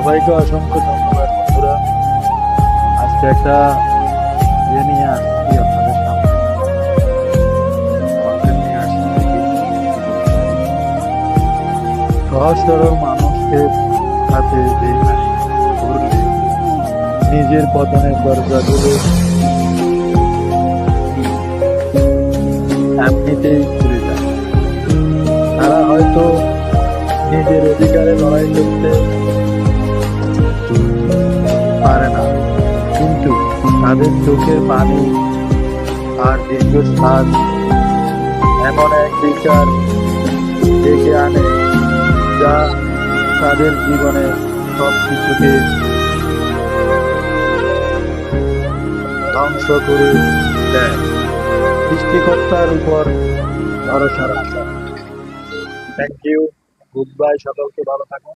সবাইকে অসংখ্য ধন্যবাদ বন্ধুরা। আজকে একটা ইয়ে নিয়ে আসছি আপনাদের সামনে, content নিয়ে আসছি দেখি সহজ সরল মানুষের সাথে বেইমানি করলে নিজের পতনের দরজাগুলো এমনিতেই খুলে যায়। তারা হয়তো নিজের অধিকারে লড়াই করতে পারে না, কিন্তু তাদের চোখের পানি আর দীর্ঘশ্বাস এমন এক বিচার ডেকে আনে যা তাদের জীবনে সব কিছুকে ধ্বংস করে দেয়। সৃষ্টিকর্তার উপর ভরসা রাখা। থ্যাংক ইউ, গুড বাই, সকলকে ভালো থাকুন।